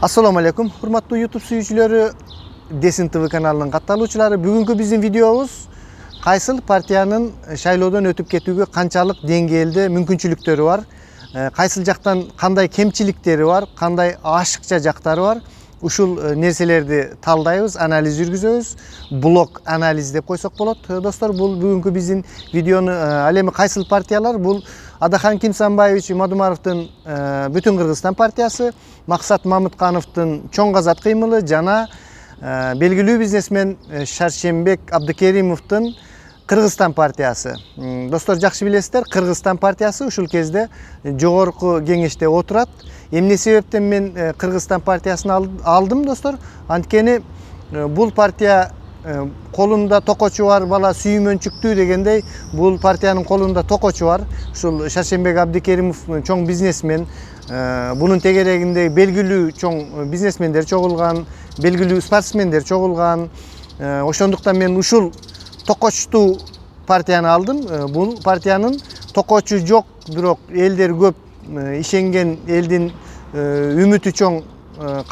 Assalamu alaikum. Hurmatlı YouTube suyucuları, Desin TV kanalının kattalıçıları. Bugünkü bizim videomuz Kaysıl partiyanın şayloodan ötüp ketүүгө kançalık dengelde mümkünçülüktörü var. Kaysıl jaktan kanday kemçilikleri var, kanday aşıkça jaktары var. Ушул нерселерди талдайбыз, анализ жүргүзөбүз. Блок анализ деп койсок болот. Достор, бул бүгүнкү биздин видеону ал эми кайсыл партиялар? Бул Адахан Кимсанбаевич Мадумаровдун Бүтүн Кыргызстан партиясы, Максат Мамыткановдун Чоң Казат кыймылы жана белгилүү бизнесмен Шаршембек Абдыкеримовдун Кыргызстан партиясы. Достор, жакшы билесиздер, Кыргызстан партиясы ушул кезде жогорку кеңеште отурат. Эмне себептен мен Кыргызстан партиясын алдым, достор? Анткени бул партия колунда токочу бар, бала сүймөнчүктүү дегендей, бул партиянын колунда токочу бар. Ушул Шаршембек Абдыкеримов чоң бизнесмен, бунун тегерегинде белгилүү чоң бизнесмендер чогулган, белгилүү спортсмендер чогулган. Ошондуктан мен ушул токочтуу партияны алдым. Бул партиянын токочу жок, бирок элдер көп ишенген, элдин үмүтү чоң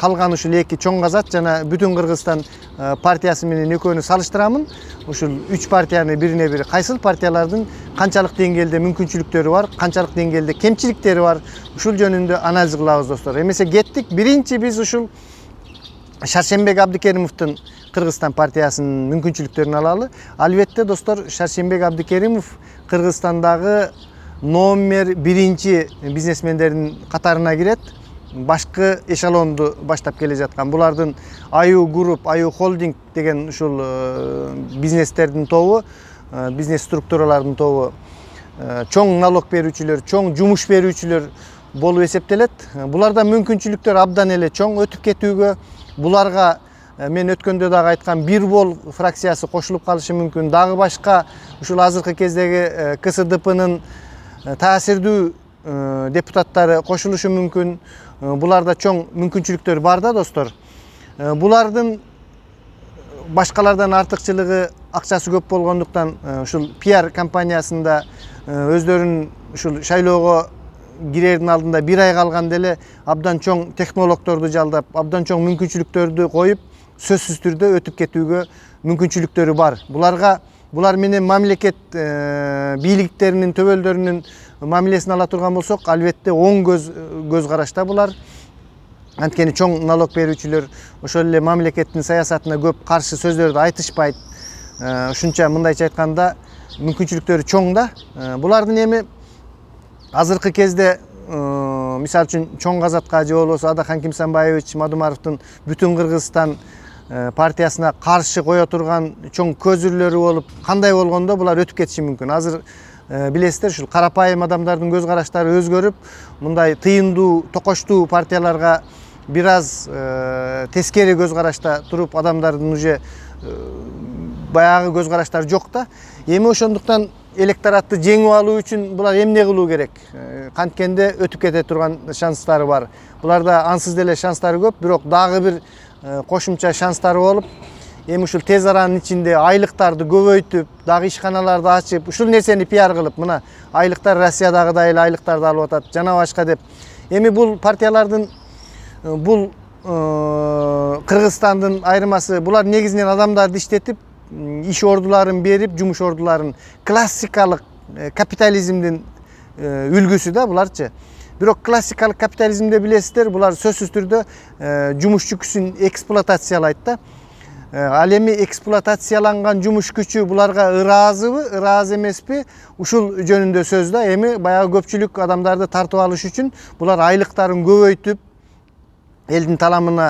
калган ушул эки Чоң Казат жана Бүтүн Кыргызстан партиясы менен экөөнү салыштырамын. Ушул үч партияны бирине бири кайсыл партиялардын канчалык деңгээлде мүмкүнчүлүктөрү бар, канчалык деңгээлде кемчиликтери бар, ушул жөнүндө анализ кылабыз, достор. Эмесе кеттик. Биринчи биз ушул Шаршембек Абдыкеримовдун Кыргызстан партиясынын мүмкүнчүлүктөрүн алалы. Албетте, достор, Шаршембек Абдыкеримов Кыргызстандагы номер биринчи бизнесмендердин катарына кирет. Башкы эшелонду баштап келе жаткан. Булардын Аю Груп, Аю Холдинг деген ушул бизнестердин тобу, бизнес структуралардын тобу, чоң налог берүүчүлөр, чоң жумуш берүүчүлөр болуп эсептелет. Буларда мүмкүнчүлүктөр абдан эле чоң өтүп кетүүгө. Буларга мен өткөндө дагы айткан Бирбол фракциясы кошулуп калышы мүмкүн. Дагы башка ушул азыркы кездеги КСДПнын таасирдүү депутаттары кошулушу мүмкүн. Буларда чоң мүмкүнчүлүктөр бар да, достор. Булардын башкалардан артыкчылыгы акчасы көп болгондуктан ушул пиар компаниясында өздөрүнүн ушул шайлоого кирердин алдында бир ай калганда эле абдан чоң технологдорду жалдап, абдан чоң мүмкүнчүлүктөрдү коюп, сөзсүз түрдө өтүп кетүүгө мүмкүнчүлүктөрү бар. Булар менен мамлекет бийликтеринин төбөлдөрүнүн мамилесин ала турган болсок, албетте оң көз карашта булар. Анткени чоң налог берүүчүлөр ошол эле мамлекеттин саясатына көп каршы сөздөрдү айтышпайт. Ушунча, мындайча айтканда, мүмкүнчүлүктөрү чоң да. Булардын эми азыркы кезде мисалы үчүн Чоң Казатка же болбосо Адахан Кимсанбаевич Мадумаровдун Бүтүн Кыргызстан партиясына каршы кое турган чоң көзүрлөрү болуп, кандай болгондо булар өтүп кетиши мүмкүн. Азыр билесиздер, ушул карапайым адамдардын көз караштары өзгөрүп, мындай тыйындуу, токочтуу партияларга бир аз тескери көз карашта туруп, адамдардын уже баягы көз караштары жок да. Эми ошондуктан электоратты жеңип алуу үчүн булар эмне кылуу керек? Канткенде өтүп кете турган шанстары бар. Буларда ансыз деле шанстары көп, бирок дагы бир кошумча шанстары болуп, эми ушул тез аранын ичинде айлыктарды көбөйтүп, дагы ишканаларды ачып, ушул нерсени пиар кылып, мына айлыктар Россиядагыдай эле айлыктарды алып атат, жана башка деп. Эми бул партиялардын, бул Кыргызстандын айырмасы, булар негизинен адамдарды иштетип, иш ордуларын берип, жумуш ордуларын, классикалык капитализмдин үлгүсү да буларчы. Бирок классикалык капитализмде билесиздер, булар сөзсүз түрдө жумуш күчүн эксплуатациялайт да. Ал эми эксплуатацияланган жумуш күчү буларга ыраазыбы, ыраазы эмеспи? Ушул жөнүндө сөз да. Эми баягы көпчүлүк адамдарды тартып алыш үчүн булар айлыктарын көбөйтүп, элдин таламына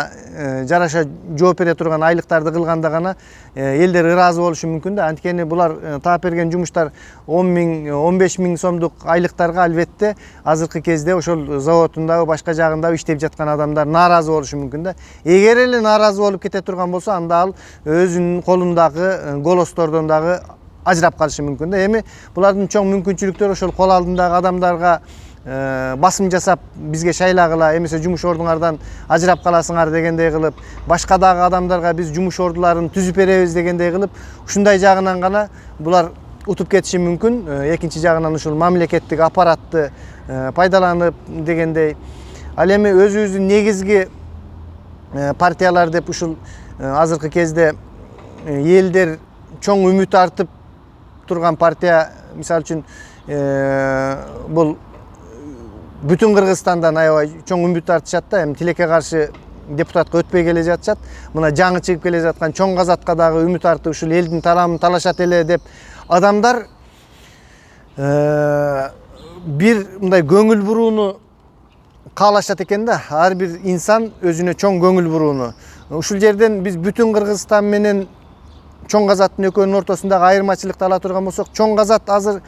жараша жооп бере турган айлыктарды кылганда гана элдер ыраазы болушу мүмкүн да. Анткени булар таап берген жумуштар 10 миң, 15 миң сомдук айлыктарга албетте азыркы кезде ошол заводундагы башка жагында иштеп жаткан адамдар нааразы болушу мүмкүн да. Эгер эле нааразы болуп кете турган болсо, анда ал өзүнүн колундагы голостордон дагы ажырап калышы мүмкүн да. Эми булардын чоң мүмкүнчүлүктөрү ошол кол алдындагы адамдарга басым жасап, бизге шайлагыла, эмесе жумуш ордуңардан ажырап каласыңар дегендей кылып, башка дагы адамдарга биз жумуш ордуларын түзүп беребиз дегендей кылып, ушундай жагынан гана булар утуп кетиши мүмкүн. Экинчи жагынан ушул мамлекеттик аппаратты пайдаланып дегендей. Ал эми өзүбүздүн негизги partiyalar dep ушул азыркы кезде элдер чоң үмүт артып турган партия, мисалы үчүн бул бүтүн Кыргызстандан аябай чоң үмүт артышат да, эми тилекке каршы депутатка өтпөй келе жатышат. Мына жаңы чыгып келе жаткан чоң казатка дагы үмүт артып ушул элдин тарамын талашат эле деп адамдар бир мындай көңүл бурууну каалашат экен да. Ар бир инсан өзүнө чоң көңүл бурууну. Ушул жерден биз бүтүн Кыргызстан менен чоң казаттын экөөнүн ортосундагы айырмачылыкты ала турган болсок, чоң казат азыр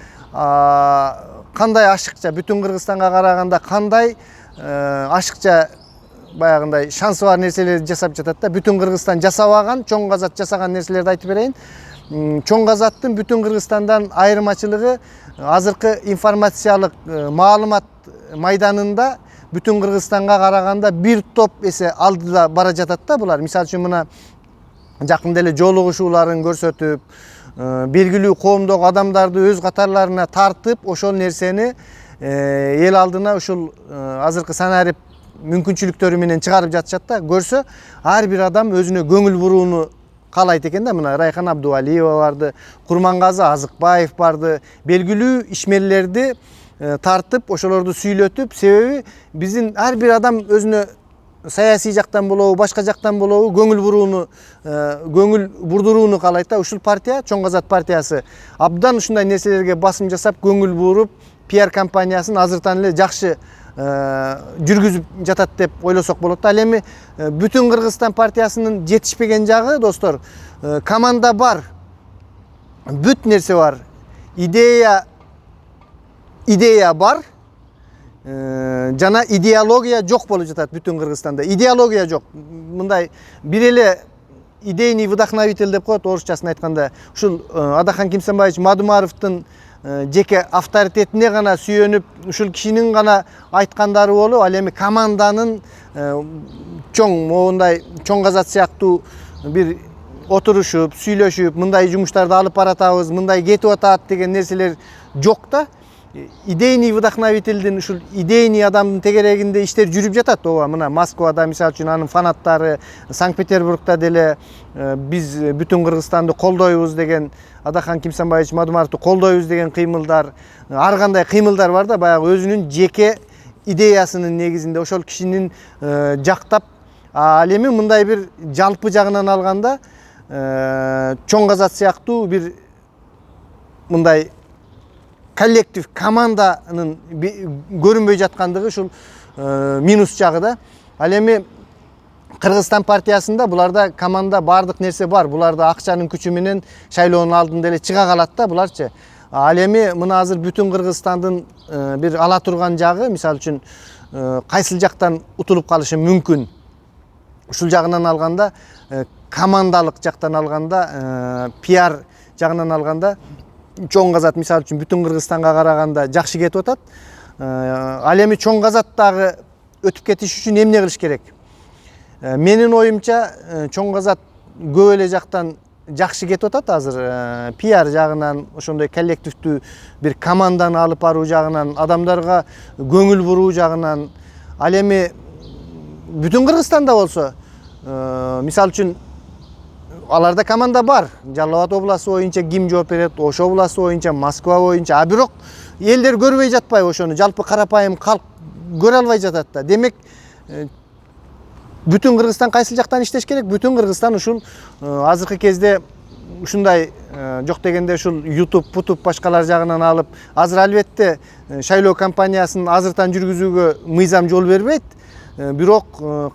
кандай ашыкча, бүтүн Кыргызстанга караганда кандай ашыкча баягындай шансы бар нерселерди жасап жатат да. Бүтүн Кыргызстан жасабаган, чоң казат жасаган нерселерди айтып берейин. Чоң казаттын бүтүн Кыргызстандан айырмачылыгы азыркы информациялык маалымат майданында бүтүн Кыргызстанга караганда бир топ эсе алдыда бара жатат да булар. Мисалы үчүн мына жакында эле жолугушууларын көрсөтүп, белгилүү коомдогу адамдарды өз катарларына тартып, ошол нерсени эл алдына ушул азыркы санарип мүмкүнчүлүктөрү менен чыгарып жатышат да. Көрсө, ар бир адам өзүнө көңүл бурууну каалайт экен да. Мына Райхан Абдувалиева барды, Курмангазы Азыкбаев барды, белгилүү ишмерлерди тартып, ошолорду сүйлөтүп, себеби биздин ар бир адам өзүнө саясий жактан болобу, башка жактан болобу көңүл бурдурууну каалайт да. Ушул партия, Чоң Казат партиясы абдан ушундай нерселерге басым жасап, көңүл буруп, пиар компаниясын азыртан эле жакшы жүргүзүп жатат деп ойлосок болот да. Ал эми бүтүн Кыргызстан партиясынын жетишпеген жагы, достор, команда бар, бүт нерсе бар, идея бар, жана идеология жок болуп жатат бүтүн Кыргызстанда. Идеология жок. Мындай бир эле идейный вдохновитель деп коет орусчасын айтканда. Ушул Адахан Кимсенбаевич Мадумаровдун жеке авторитетине гана сүйөнүп, ушул кишинин гана айткандары болуп, ал эми команданын чоң моундай Чоң Казат сыяктуу бир отурушуп, сүйлөшүп, мындай жумуштарды алып баратабыз, мындай кетип атат деген нерселер жок да. Идейный вдохновительдин, ушул идейный адамдын тегерегинде иштер жүрүп жатат. Ооба, мына Москвада мисалы үчүн анын фанаттары, Санкт-Петербургда деле биз бүтүн Кыргызстанды колдойбуз деген, Адахан Кимсенбаевич Мадумаровду колдойбуз деген кыймылдар, ар кандай кыймылдар бар да, баягы өзүнүн жеке идеясынын негизинде ошол кишинин жактап. Ал эми мындай бир жалпы жагынан алганда Чоң Казат сыяктуу бир мындай коллектив команданын көрүнбөй жаткандыгы ушул минус жагы да. Ал эми Кыргызстан партиясында буларда команда бардык нерсе бар. Буларда акчанын күчү менен шайлоонун алдында эле чыга калат да буларчы. Ал эми мына азыр бүтүн Кыргызстандын бир ала турган жагы, мисалы үчүн кайсыл жактан утулуп калышы мүмкүн. Ушул жагынан алганда, командалык жактан алганда, пиар жагынан алганда Чоң Казат мисалы үчүн бүтүн Кыргызстанга караганда жакшы кетип атат. Ал эми Чоң Казаттагы өтүп кетиш үчүн эмне кылыш керек? Менин оюмча Чоң Казат көп эле жактан жакшы кетип атат азыр. Пиар жагынан, ошондой коллективдүү бир команданы алып баруу жагынан, адамдарга көңүл буруу жагынан. Ал эми бүтүн Кыргызстанда болсо, мисалы үчүн аларда команда бар. Жалал Абад областы боюнча ким жооп берет, Ош областы боюнча, Москва боюнча. А бирок элдер көрбөй жатпайбы ошону? Жалпы карапайым калк көрө албай жатат да. Демек, бүтүн Кыргызстан кайсыл жактан иштеш керек? Бүтүн Кыргызстан ушул азыркы кезде ушундай жок дегенде ушул YouTube, башкалар жагынан алып, азыр албетте шайлоо кампаниясын азыртан жүргүзүүгө мыйзам жол бербейт. Бирок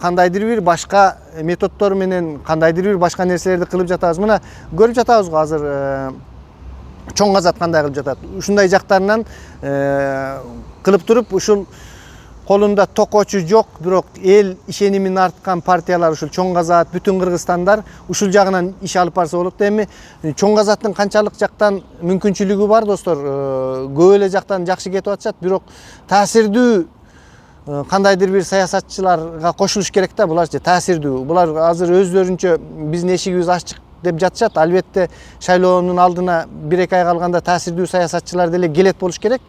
кандайдыр бир башка методдор менен, кандайдыр бир башка нерселерди кылып жатабыз. Мына көрүп жатабыз го азыр Чоң Казат кандай кылып жатат. Ушундай жактарынан кылып туруп, ушул колунда токочу жок, бирок эл ишенимин арткан партиялар ушул Чоң Казат, бүтүн Кыргызстандар ушул жагынан иш алып барса болот. Эми Чоң Казаттын канчалык жактан мүмкүнчүлүгү бар, достор, көп эле жактан жакшы кетип атышат, бирок таасирдүү кандайдыр бир саясатчыларга кошулуш керек да. Буларчы таасирдүү. Булар азыр өздөрүнчө биздин эшигибиз ачык деп жатышат. Албетте шайлоонун алдына 1-2 ай калганда таасирдүү саясатчылар деле келет болуш керек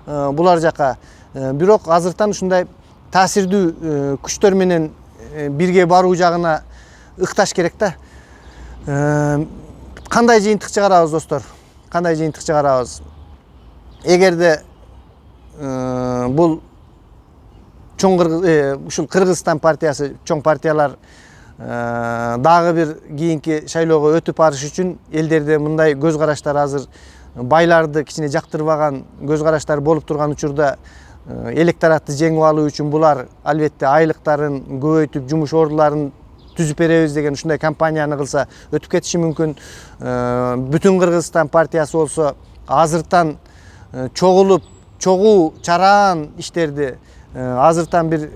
булар жака. Бирок азыртан ушундай таасирдүү күчтөр менен birge баруу жагына ыкташ керек да. Кандай жыйынтык чыгарабыз достор? Кандай жыйынтык чыгарабыз? Эгерде бул ушул Кыргызстан партиясы, чоң партиялар дагы бир кийинки шайлоого өтүп барыш үчүн элдерде мындай көз караштар азыр байларды кичине жактырбаган көз караштар болуп турган учурда электоратты жеңип алуу үчүн булар албетте айлыктарын көбөйтүп, жумуш ордуларын түзүп беребиз деген ушундай кампанияны кылса өтүп кетиши мүмкүн. Бүтүн Кыргызстан партиясы болсо азыртан чогуу чараан иштерди азыртан бир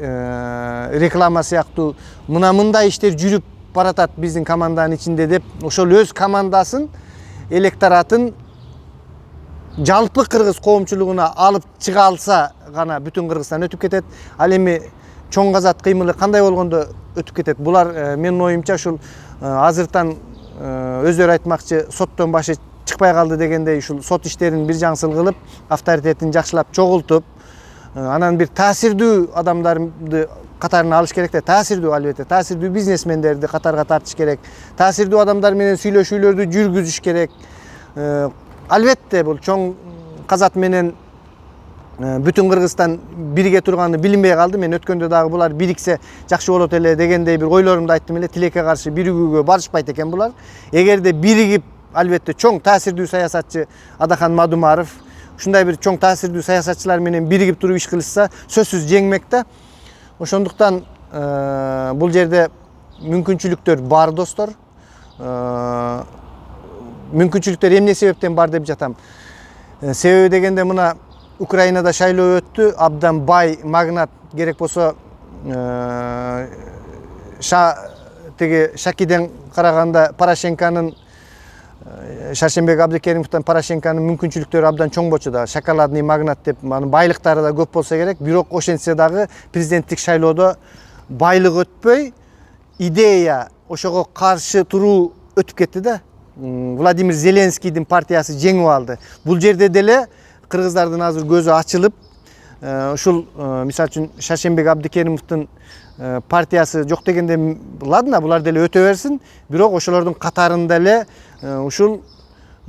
реклама сыяктуу мындай иштер жүрүп баратат биздин команданын ичинде деп ошол өз командасын электоратын жалпы кыргыз коомчулугуна алып чыга алса гана бүтүн Кыргызстан өтүп кетет. Ал эми чоң казат кыймылы кандай болгондо өтүп кетет. Булар менин оюмча ушул азыртан өздөрү айтмакчы соттон башы чыкпай калды дегендей ушул сот иштерин бир жаңсыл кылып, авторитетин жакшылап чогултуп, анан бир таасирдүү адамдарды катарына алыш керек да. Таасирдүү албетте, таасирдүү бизнесмендерди катарга тартыш керек. Таасирдүү адамдар менен сүйлөшүүлөрдү жүргүзүш керек. Албетте бул чоң казат менен бүтүн Кыргызстан бирге турганы билинбей калды. Мен өткөндө дагы булар бириксе жакшы болот эле дегендей бир ойлорумду айттым эле. Тилекке каршы биригүүгө барышпайт экен булар. Эгерде биригип, албетте чоң таасирдүү саясатчы Адахан Мадумаров ушундай бир чоң таасирдүү саясатчылар менен биригип туруп иш кылышса, сөзсүз жеңмек да. Ошондуктан бул жерде мүмкүнчүлүктөр бар достор. Мүмкүнчүлүктөр эмне себептен бар деп жатам. Себеби дегенде мына Украинада шайлоо өттү, абдан бай магнат керек болсо Шакиден караганда Порошенконун Шаршембек Абдыкеримовдон Порошенконун мүмкүнчүлүктөрү абдан чоң болчу да. Шоколадный магнат деп, анын байлыктары да көп болсо керек. Бирок ошентсе дагы президенттик шайлоодо байлык өтпөй, идея ошого каршы туруу өтүп кетти да. Владимир Зеленскийдин партиясы жеңип алды. Бул жерде деле кыргыздардын азыр көзү ачылып, ушул мисалы үчүн Шаршембек Абдыкеримовдун партиясы жок дегенде ладно, булар деле өтө берсин, бирок ошолордун катарында эле ушул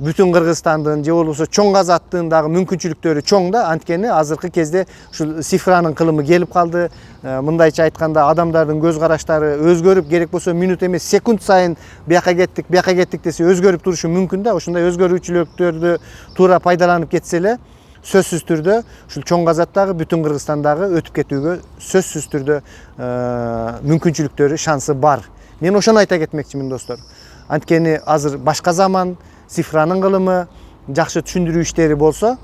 бүтүн Кыргызстандын же болбосо чоң казаттын дагы мүмкүнчүлүктөрү чоң да. Анткени азыркы кезде ушул цифранын кылымы келип калды. Мындайча айтканда адамдардын көз караштары өзгөрүп, керек болсо мүнөт эмес секунд сайын бияка кеттик десе өзгөрүп турушу мүмкүн да. Ошондой өзгөрүүчүлүктөрдү туура пайдаланып кетсе эле сөзсүз түрдө ушул чоң казаттагы бүтүн Кыргызстандагы өтүп кетүүгө сөзсүз түрдө мүмкүнчүлүктөрү, шансы бар. Мен ошону айта кетмекчимин достор. Анткени азыр башка заман, цифранын кылымы, жакшы түшүндүрүү иштери болсо,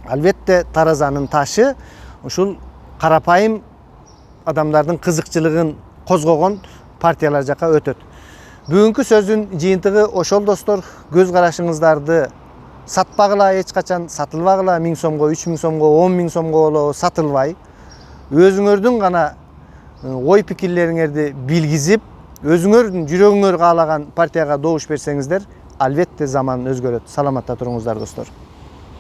албетте таразанын ташы ушул карапайым адамдардын кызыкчылыгын козгогон партиялар жака өтөт. Бүгүнкү сөздүн жыйынтыгы ошол достор. Көз карашыңыздарды сатпагыла, эч качан сатылбагыла. 1000 сомго, 3000 сомго, 10.000 сомго болобу сатылбай, өзүңөрдүн гана ой пикирлериңерди билгизип, өзүңөрдүн жүрөгүңөр каалаган партияга добуш берсеңиздер, албетте заман өзгөрөт. Саламатта туруңуздар достор.